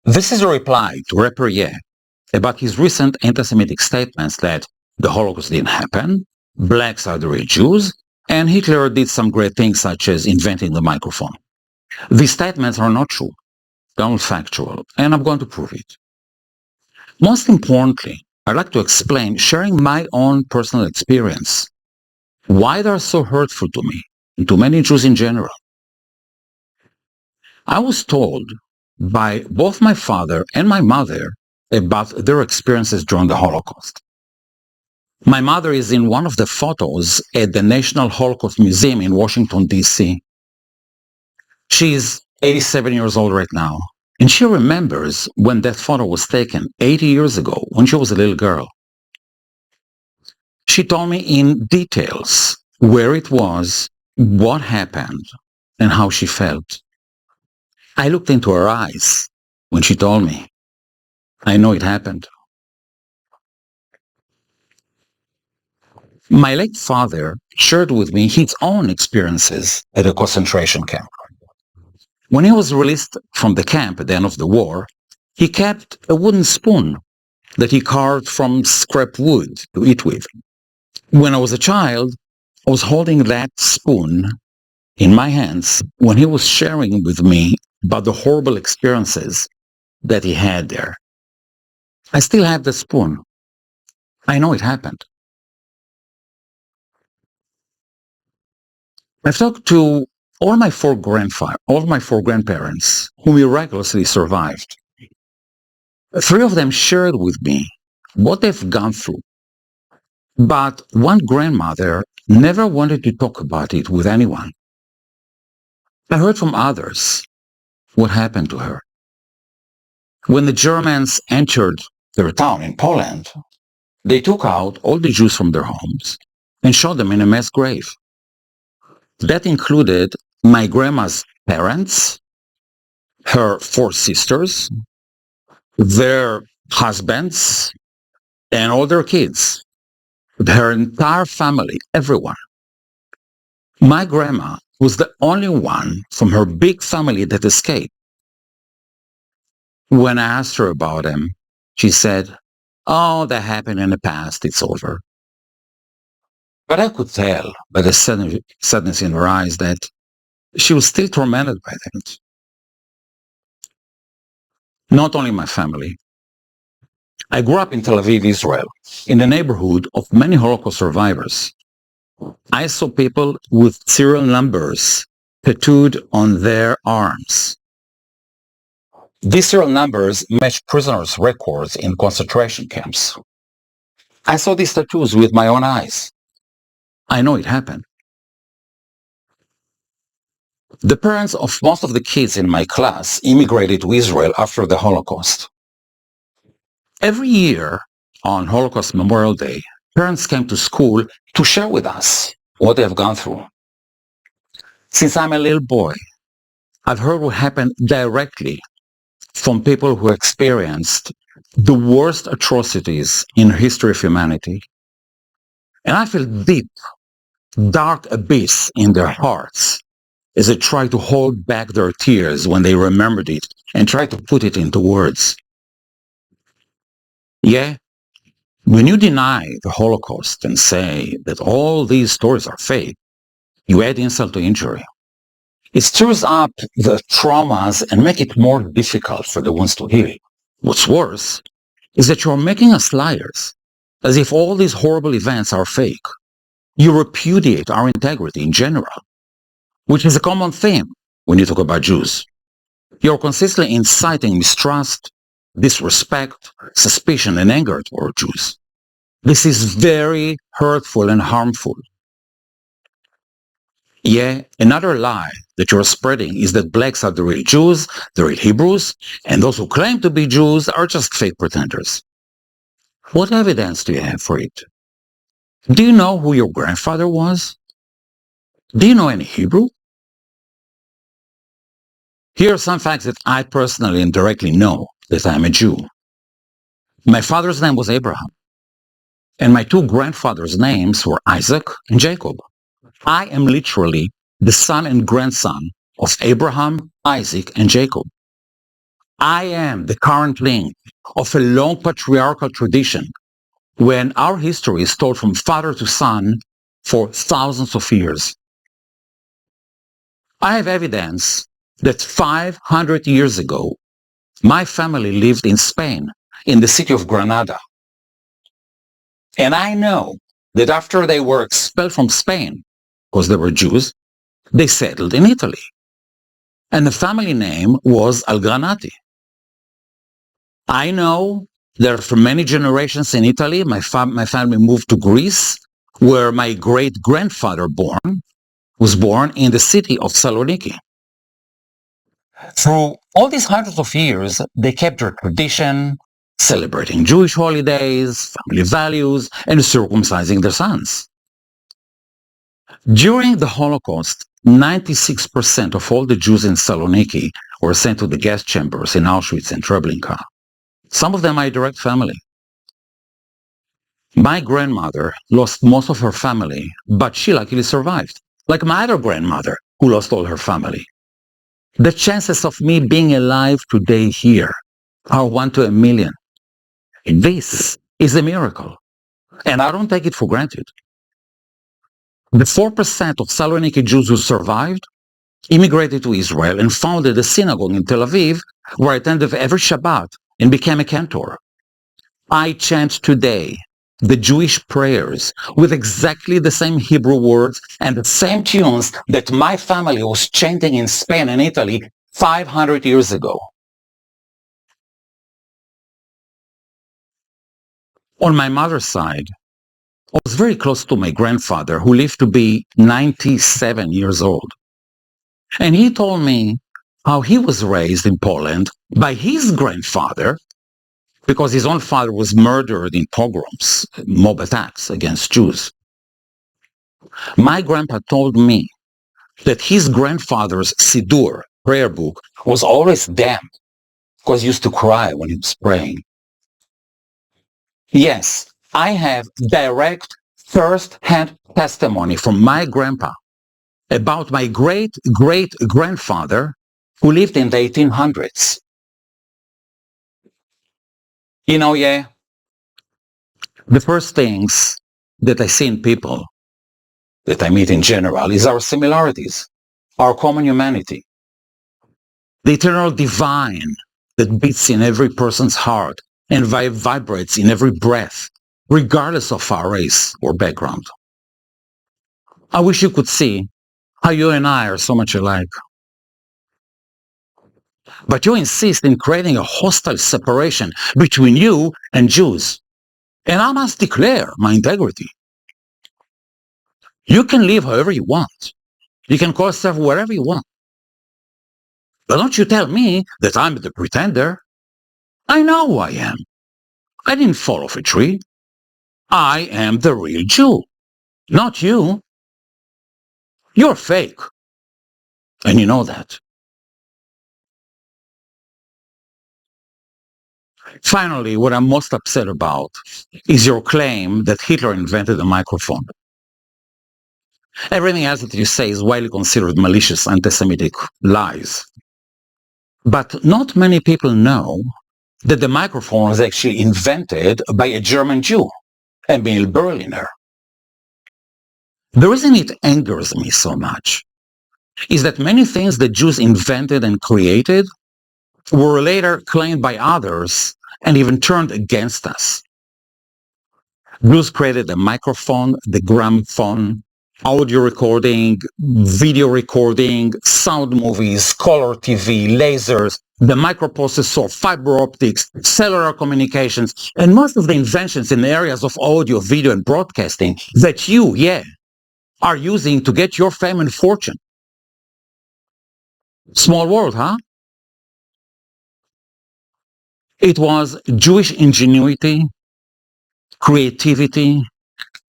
This is a reply to rapper Ye about his recent antisemitic statements that the Holocaust didn't happen, blacks are the real Jews, and Hitler did some great things such as inventing the microphone. These statements are not true, they're not factual, and I'm going to prove it. Most importantly, I'd like to explain, sharing my own personal experience, why they are so hurtful to me and to many Jews in general. I was told by both my father and my mother about their experiences during the Holocaust. My mother is in one of the photos at the National Holocaust Museum in Washington, D.C. She's 87 years old right now, and she remembers when that photo was taken 80 years ago, when she was a little girl. She told me in details where it was, what happened, and how she felt. I looked into her eyes when she told me. I know it happened. My late father shared with me his own experiences at a concentration camp. When he was released from the camp at the end of the war, he kept a wooden spoon that he carved from scrap wood to eat with. When I was a child, I was holding that spoon in my hands when he was sharing with me about the horrible experiences that he had there. I still have the spoon. I know it happened. I've talked to all my four grandparents, who miraculously survived. Three of them shared with me what they've gone through. But one grandmother never wanted to talk about it with anyone. I heard from others what happened to her. When the Germans entered their town in Poland, they took out all the Jews from their homes and shot them in a mass grave. That included my grandma's parents, her four sisters, their husbands, and all their kids. Her entire family, everyone. My grandma was the only one from her big family that escaped. When I asked her about them, she said, "Oh, that happened in the past, it's over." But I could tell by the sadness in her eyes that she was still tormented by that. Not only my family. I grew up in Tel Aviv, Israel, in the neighborhood of many Holocaust survivors. I saw people with serial numbers tattooed on their arms. These serial numbers match prisoners' records in concentration camps. I saw these tattoos with my own eyes. I know it happened. The parents of most of the kids in my class immigrated to Israel after the Holocaust. Every year on Holocaust Memorial Day, parents came to school to share with us what they have gone through. Since I'm a little boy, I've heard what happened directly from people who experienced the worst atrocities in the history of humanity. And I feel deep, dark abyss in their hearts as they try to hold back their tears when they remembered it and try to put it into words. Yeah, when you deny the Holocaust and say that all these stories are fake, you add insult to injury. It stirs up the traumas and make it more difficult for the ones to heal. What's worse is that you're making us liars, as if all these horrible events are fake. You repudiate our integrity in general, which is a common theme when you talk about Jews. You're consistently inciting mistrust, disrespect, suspicion, and anger toward Jews. This is very hurtful and harmful. Yeah, another lie that you're spreading is that blacks are the real Jews, the real Hebrews, and those who claim to be Jews are just fake pretenders. What evidence do you have for it? Do you know who your grandfather was? Do you know any Hebrew? Here are some facts that I personally and directly know that I am a Jew. My father's name was Abraham, and my two grandfathers' names were Isaac and Jacob. I am literally the son and grandson of Abraham, Isaac, and Jacob. I am the current link of a long patriarchal tradition when our history is told from father to son for thousands of years. I have evidence that 500 years ago, my family lived in Spain, in the city of Granada. And I know that after they were expelled from Spain, because they were Jews, they settled in Italy. And the family name was Algranati. I know that for many generations in Italy, my family moved to Greece, where my great-grandfather was born in the city of Saloniki. Through all these hundreds of years, they kept their tradition, celebrating Jewish holidays, family values, and circumcising their sons. During the Holocaust, 96% of all the Jews in Saloniki were sent to the gas chambers in Auschwitz and Treblinka. Some of them my direct family. My grandmother lost most of her family, but she luckily survived, like my other grandmother, who lost all her family. The chances of me being alive today here are 1 to a million. This is a miracle, and I don't take it for granted. The 4% of Saloniki Jews who survived immigrated to Israel and founded a synagogue in Tel Aviv, where I attended every Shabbat and became a cantor. I chant today the Jewish prayers with exactly the same Hebrew words and the same tunes that my family was chanting in Spain and Italy 500 years ago. On my mother's side, I was very close to my grandfather, who lived to be 97 years old. And he told me how he was raised in Poland by his grandfather, because his own father was murdered in pogroms, mob attacks against Jews. My grandpa told me that his grandfather's Siddur, prayer book, was always damp because he used to cry when he was praying. Yes, I have direct first-hand testimony from my grandpa about my great-great-grandfather who lived in the 1800s. Yeah, the first things that I see in people that I meet in general is our similarities, our common humanity, the eternal divine that beats in every person's heart and vibrates in every breath, regardless of our race or background. I wish you could see how you and I are so much alike. But you insist in creating a hostile separation between you and Jews. And I must declare my integrity. You can live however you want. You can call yourself whatever you want. But don't you tell me that I'm the pretender. I know who I am. I didn't fall off a tree. I am the real Jew, not you. You're fake. And you know that. Finally, what I'm most upset about is your claim that Hitler invented a microphone. Everything else that you say is widely considered malicious antisemitic lies. But not many people know that the microphone was actually invented by a German Jew, Emil Berliner. The reason it angers me so much is that many things that Jews invented and created were later claimed by others and even turned against us. Jews created the microphone, the gramophone, audio recording, video recording, sound movies, color TV, lasers, the microprocessor, fiber optics, cellular communications, and most of the inventions in the areas of audio, video, and broadcasting that you, are using to get your fame and fortune. Small world, huh? It was Jewish ingenuity, creativity,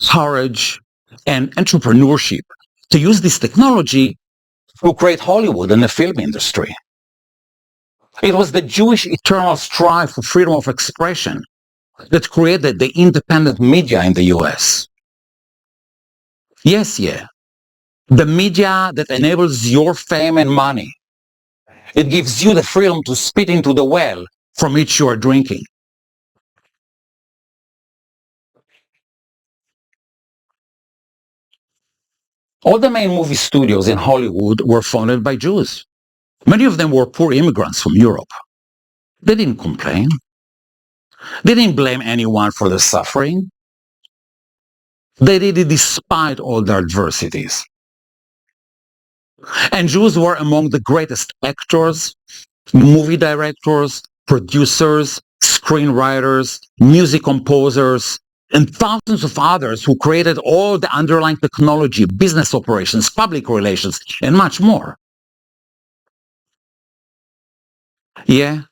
courage, and entrepreneurship to use this technology to create Hollywood and the film industry. It was the Jewish eternal strive for freedom of expression that created the independent media in the US. Yes, the media that enables your fame and money It gives you the freedom to spit into the well from which you are drinking. All the main movie studios in Hollywood were founded by Jews. Many of them were poor immigrants from Europe. They didn't complain. They didn't blame anyone for their suffering. They did it despite all their adversities. And Jews were among the greatest actors, movie directors, producers, screenwriters, music composers, and thousands of others who created all the underlying technology, business operations, public relations, and much more. Yeah,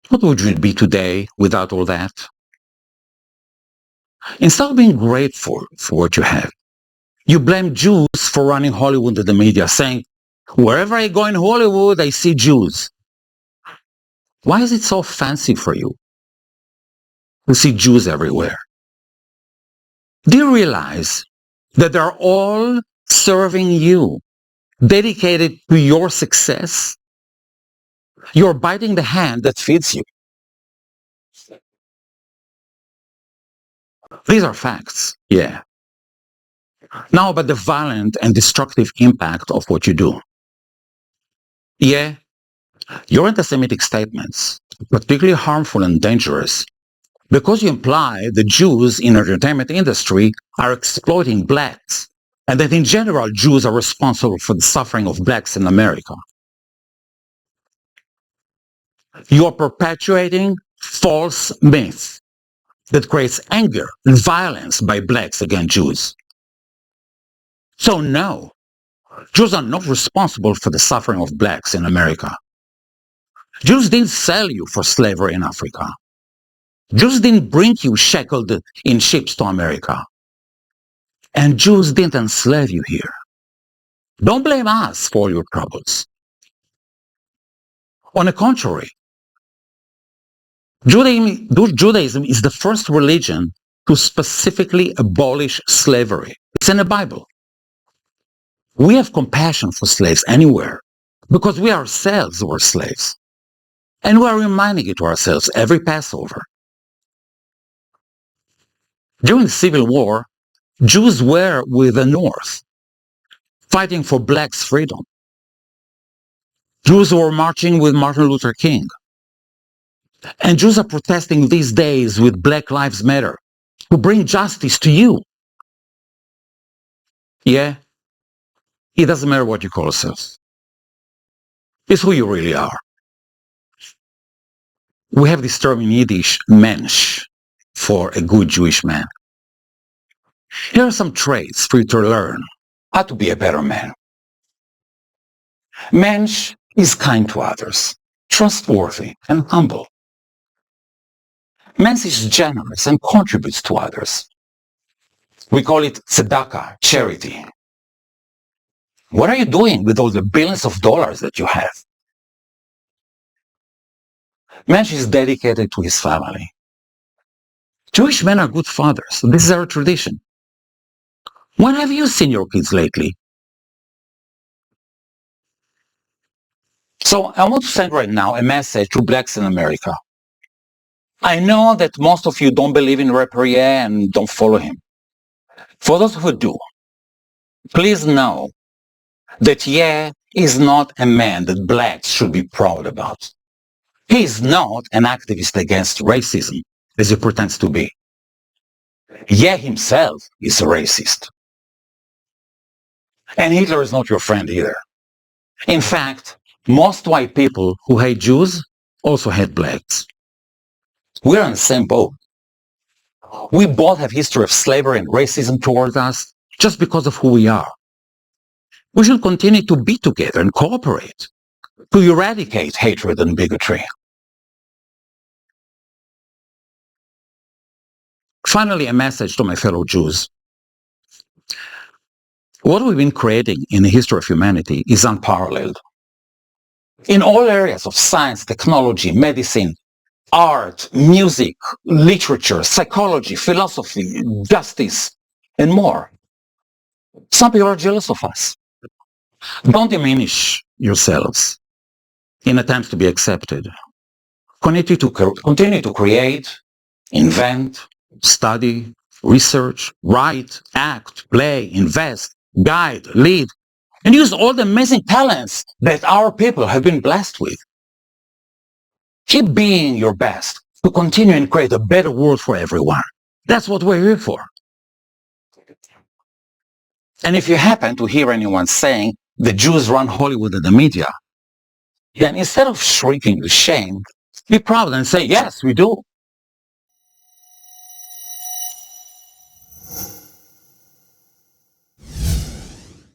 what would you be today without all that? Instead of being grateful for what you have, you blame Jews for running Hollywood and the media, saying, wherever I go in Hollywood, I see Jews. Why is it so fancy for you to see Jews everywhere? Do you realize that they're all serving you, dedicated to your success? You're biting the hand that feeds you. These are facts, yeah. Now about the violent and destructive impact of what you do. Yeah, your antisemitic statements, particularly harmful and dangerous, because you imply the Jews in the entertainment industry are exploiting blacks, and that in general Jews are responsible for the suffering of blacks in America. You are perpetuating false myths that creates anger and violence by blacks against Jews. So no, Jews are not responsible for the suffering of blacks in America. Jews didn't sell you for slavery in Africa. Jews didn't bring you shackled in ships to America. And Jews didn't enslave you here. Don't blame us for your troubles. On the contrary, Judaism is the first religion to specifically abolish slavery. It's in the Bible. We have compassion for slaves anywhere because we ourselves were slaves. And we are reminding it to ourselves every Passover. During the Civil War, Jews were with the North, fighting for blacks' freedom. Jews were marching with Martin Luther King. And Jews are protesting these days with Black Lives Matter to bring justice to you. Yeah, it doesn't matter what you call yourself. It's who you really are. We have this term in Yiddish, mensch, for a good Jewish man. Here are some traits for you to learn how to be a better man. Mensch is kind to others, trustworthy, and humble. Mensch is generous and contributes to others. We call it tzedakah, charity. What are you doing with all the billions of dollars that you have? Mensch is dedicated to his family. Jewish men are good fathers. This is our tradition. When have you seen your kids lately? So I want to send right now a message to blacks in America. I know that most of you don't believe in Reprier and don't follow him. For those who do, please know that Ye is not a man that blacks should be proud about. He is not an activist against racism, as he pretends to be. Ye himself is a racist. And Hitler is not your friend either. In fact, most white people who hate Jews also hate blacks. We're in the same boat. We both have history of slavery and racism towards us just because of who we are. We should continue to be together and cooperate to eradicate hatred and bigotry. Finally, a message to my fellow Jews. What we've been creating in the history of humanity is unparalleled. In all areas of science, technology, medicine, art, music, literature, psychology, philosophy, justice, and more. Some people are jealous of us. Don't diminish yourselves in attempts to be accepted. Continue to create, invent, study, research, write, act, play, invest, guide, lead, and use all the amazing talents that our people have been blessed with. Keep being your best to continue and create a better world for everyone. That's what we're here for. And if you happen to hear anyone saying the Jews run Hollywood and the media, then instead of shrinking with shame, be proud and say, yes, we do.